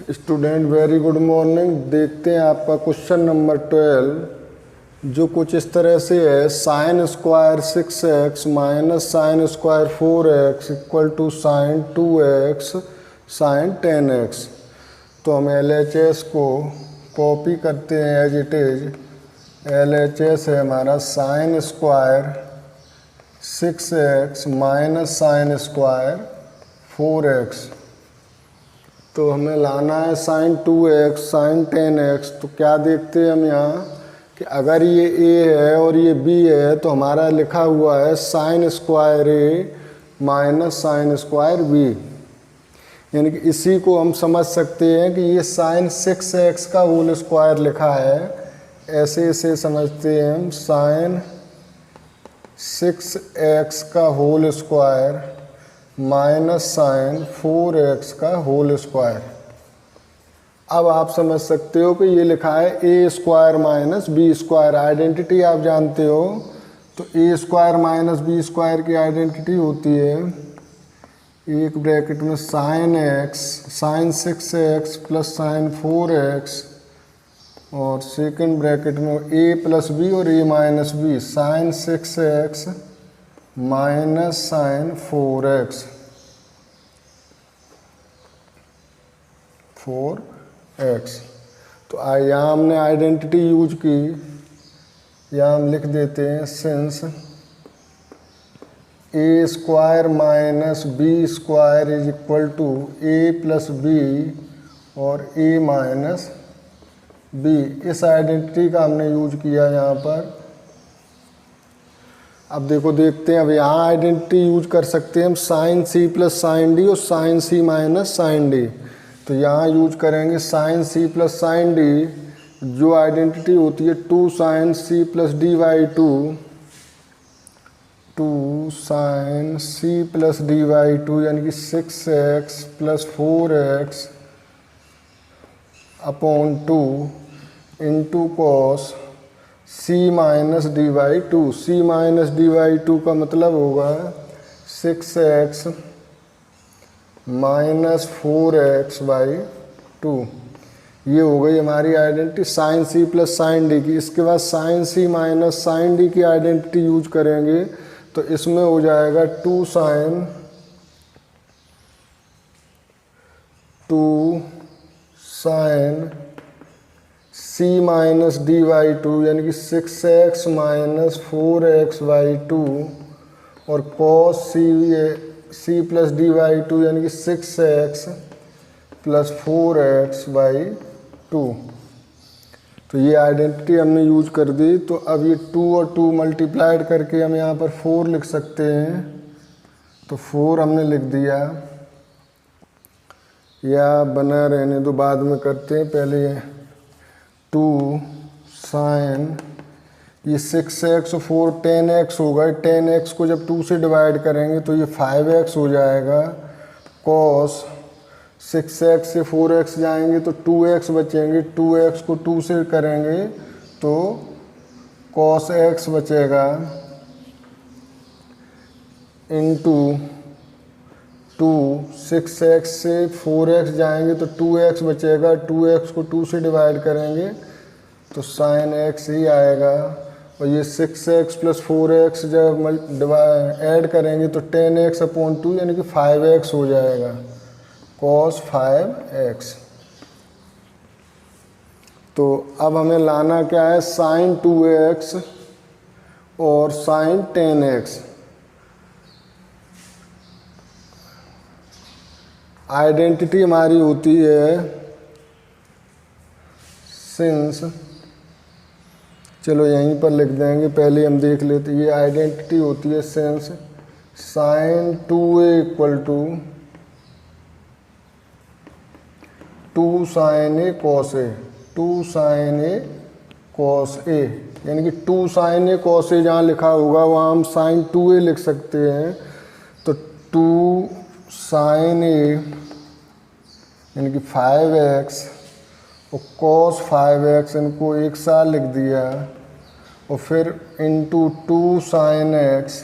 Student very good morning. देखते हैं आपका क्वेश्चन नंबर 12 जो कुछ इस तरह से है। Sine square 6x minus sine square 4x equal to sine 2x sine 10x। तो हम LHS को कॉपी करते हैं एज इट इज। LHS है हमारा sign square 6x minus sine square 4x। तो हमें लाना है साइन 2x साइन 10x। तो क्या देखते हैं हम यहाँ कि अगर ये a है और ये b है तो हमारा लिखा हुआ है sine square a minus sine square b। यानी कि इसी को हम समझ सकते हैं कि ये साइन 6x का होल स्क्वायर लिखा है। ऐसे इसे समझते हैं हम साइन 6x का whole square minus sine 4x का होल स्क्वायर। अब आप समझ सकते हो कि ये लिखा है A square minus B square. Identity आप जानते हो। तो A square minus B square की आइडेंटिटी होती है एक ब्रैकेट में sine x sine 6x plus sine 4x और सेकंड ब्रैकेट में a प्लस बी और a minus B sine 6x minus sine 4x तो यहाँ हमने आइडेंटिटी यूज की। यहाँ हम लिख देते हैं since A square minus B square is equal to A plus B और ए माइनस बी। इस आइडेंटिटी का हमने यूज किया यहाँ पर। अब देखते हैं। अब यहाँ आइडेंटिटी यूज कर सकते हैं हम sine C plus sine D और sine C minus sine D. तो यहाँ यूज करेंगे sine C plus sine D. जो आइडेंटिटी होती है 2 sine C plus D by 2 sine C plus D by 2 यानी कि 6x plus 4x upon 2 into cos C minus D by 2। C minus D by 2 का मतलब होगा 6x minus 4x by 2। ये हो गई हमारी identity sine C plus sine D की। इसके बाद sine C minus sine D की आइडेंटिटी यूज करेंगे तो इसमें हो जाएगा 2 sine C minus D by 2 यानी कि 6x माइनस 4x बाई 2 और cos C plus D by 2 यानी कि 6x प्लस 4x बाई 2। तो ये आइडेंटिटी हमने यूज कर दी। तो अब ये 2 और 2 मल्टीप्लाइड करके हम यहाँ पर 4 लिख सकते हैं। तो 4 हमने लिख दिया। या बना रहने दो, बाद में करते हैं। पहले 2 साइन ये 6x और 4 10x होगा। 10x को जब 2 से डिवाइड करेंगे तो ये 5x हो जाएगा। कॉस 6x से 4x जाएंगे तो 2x बचेंगे। 2x को 2 से करेंगे तो कॉस x बचेगा इंटू 2 6x से 4x जाएंगे तो 2x बचेगा। 2x को 2 से डिवाइड करेंगे तो साइन x ही आएगा। और ये 6x प्लस 4x जब ऐड करेंगे तो 10x अपॉन 2 यानी कि 5x हो जाएगा। Cos 5x। तो अब हमें लाना क्या है साइन 2x और साइन 10x। आइडेंटिटी हमारी होती है सिंस, चलो यहीं पर लिख देंगे। पहले हम देख लेते। ये आइडेंटिटी होती है since sine 2a equal to 2 sine A cos A. 2 sine A cos A यानी कि 2 साइन ए कॉस ए जहाँ लिखा होगा वहाँ हम साइन 2a लिख सकते हैं। तो 2 साइन ए यानी कि 5x और cos 5x इनको एक साथ लिख दिया। और फिर into 2 sine x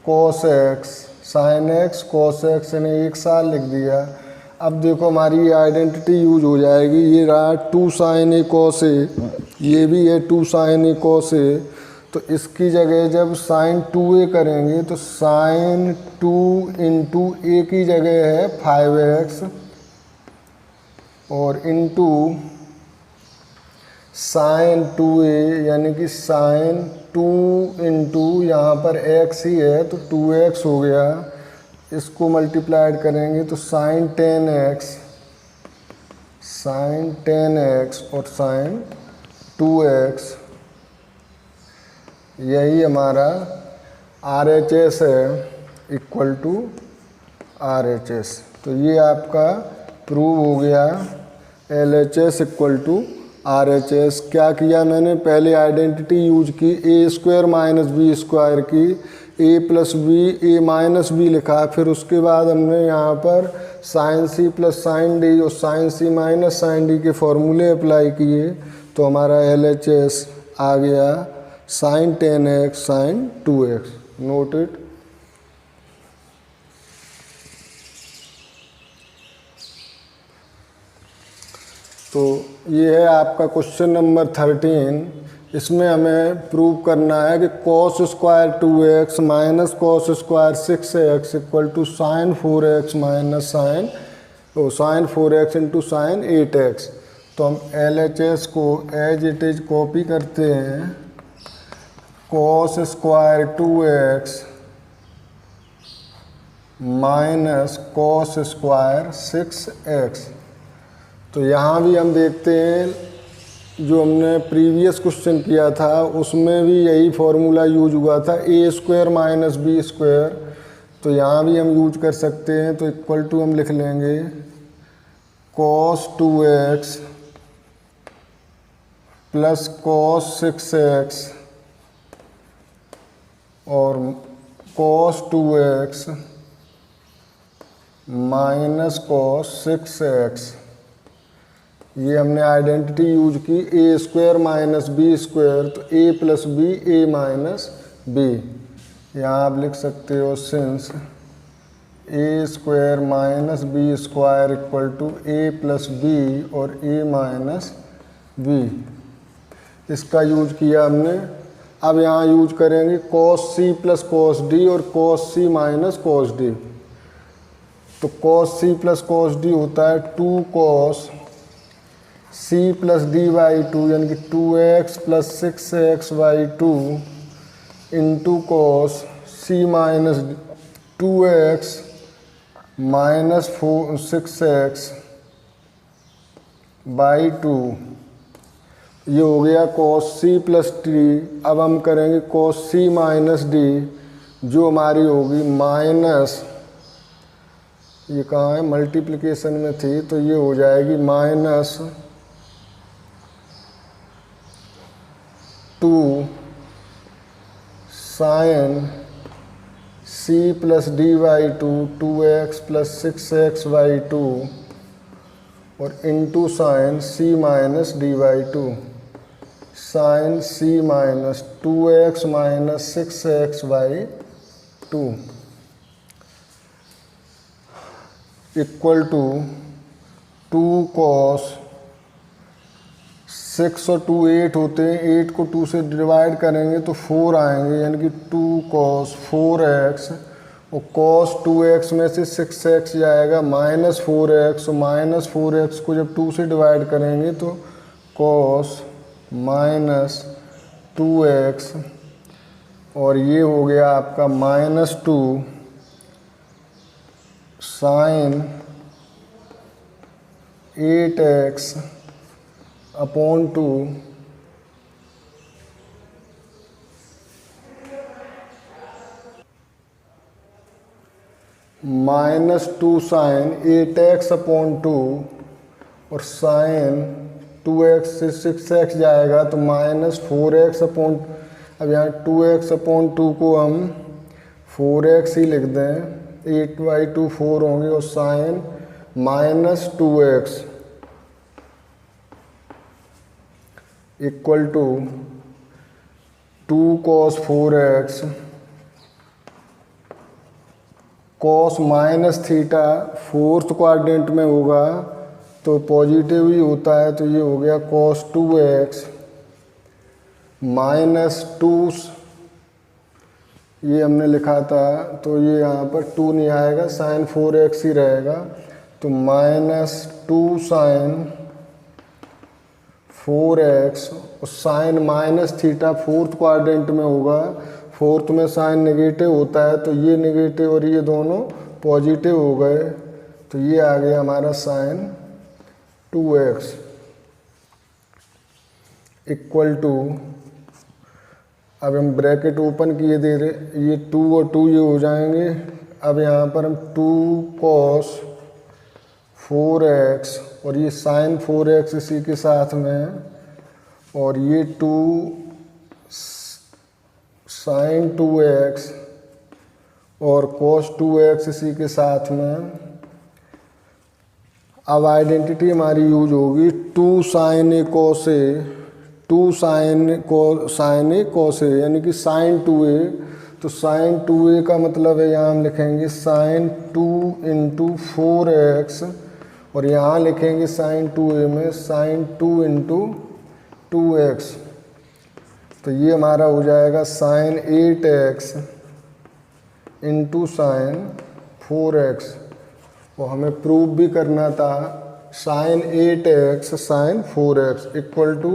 cos x sine x cos x इन्हें एक साथ लिख दिया। अब देखो हमारी ये आइडेंटिटी यूज हो जाएगी। ये रहा 2 sin a cos a, ये भी है 2 sin a cos a। तो इसकी जगह जब sin 2a करेंगे तो sin 2 इंटू a की जगह है 5x और इंटू sin 2a यानी कि sin 2 इंटू यहाँ पर x ही है तो 2x हो गया। इसको मल्टीप्लाइड करेंगे तो sin 10x और sin 2x, यही हमारा RHS है, इक्वल टू RHS। तो ये आपका प्रूव हो गया LHS इक्वल टू RHS। क्या किया मैंने, पहले आइडेंटिटी यूज की a square minus B square की, a plus B a minus B लिखा, फिर उसके बाद हमने यहाँ पर sine C plus sine D और sine C minus sine D के फॉर्मूले अप्लाई किए तो हमारा LHS आ गया sign 10x sign 2x। Note it. तो ये है आपका क्वेश्चन नंबर 13। इसमें हमें प्रूव करना है कि cos square 2x minus cos square 6x equal to sine 4x minus sine 4x into sine 8x। तो हम LHS को एज इट इज कॉपी करते हैं। cos square 2x minus cos square 6x। तो यहाँ भी हम देखते हैं जो हमने प्रीवियस क्वेश्चन किया था उसमें भी यही फॉर्मूला यूज हुआ था, a square minus B square. तो यहाँ भी हम यूज कर सकते हैं। तो इक्वल टू हम लिख लेंगे cos 2x plus cos 6x और cos 2x minus cos 6x। ये हमने आइडेंटिटी यूज की a square minus B square, तो a plus B a minus B. यहाँ आप लिख सकते हो since a square minus B square equal to a plus B और a माइनस बी। इसका यूज किया हमने। अब यहाँ यूज करेंगे cos c plus cos d और cos c minus cos d। तो cos c plus cos d होता है 2 cos c plus D by 2 यानी कि 2x plus 6x by 2 into cos c minus 2x minus 6x by 2। ये हो गया cos c plus d। अब हम करेंगे cos c माइनस d जो हमारी होगी माइनस, ये कहाँ है, मल्टीप्लिकेशन में थी तो ये हो जाएगी minus 2 sine c plus D by 2 2x plus 6x by 2 और into sine c minus D by 2 sine c minus 2x minus 6x by 2 equal to 2 cos 6 और 2 8 होते हैं, 8 को 2 से डिवाइड करेंगे तो 4 आएंगे यानी कि 2 cos 4x और cos 2x में से 6x जाएगा माइनस 4x और माइनस 4x को जब 2 से डिवाइड करेंगे तो cos माइनस 2x और ये हो गया आपका minus 2 sine 8x upon 2 minus 2 sine 8x upon 2 और साइन 2x से 6x जाएगा तो माइनस 4x अपॉन, अब यहाँ 2x अपॉन 2 को हम 4x ही लिख दें, 8 बाई 2 4 होंगे और sine minus 2x equal to 2 cos 4x cos minus theta fourth quadrant में होगा तो पॉजिटिव ही होता है, तो ये हो गया कॉस 2x माइनस 2, ये हमने लिखा था तो ये यहाँ पर 2 नहीं आएगा, साइन 4x ही रहेगा, तो माइनस 2 साइन 4x और sine minus theta fourth quadrant में होगा, फोर्थ में साइन नेगेटिव होता है तो ये नेगेटिव और ये दोनों पॉजिटिव हो गए, तो ये आ गया हमारा साइन 2x इक्वल टू, अब हम ब्रैकेट ओपन किए दे रहे, ये 2 और 2 ये हो जाएंगे, अब यहाँ पर हम 2 cos 4x और ये साइन 4x इसी के साथ में है, और ये 2 साइन 2x और cos 2x इसी के साथ में। अब आइडेंटिटी हमारी यूज होगी 2 साइन ए cos ए, 2 साइन ए cos ए यानी कि साइन 2a, तो साइन 2a का मतलब है यहाँ हम लिखेंगे साइन 2 इंटू 4x और यहाँ लिखेंगे साइन 2a में साइन 2 इंटू 2x, तो ये हमारा हो जाएगा sign 8x into sine 4x, और हमें प्रूव भी करना था sign 8x sign 4x equal to,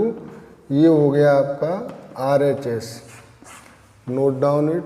ये हो गया आपका RHS। Note down it.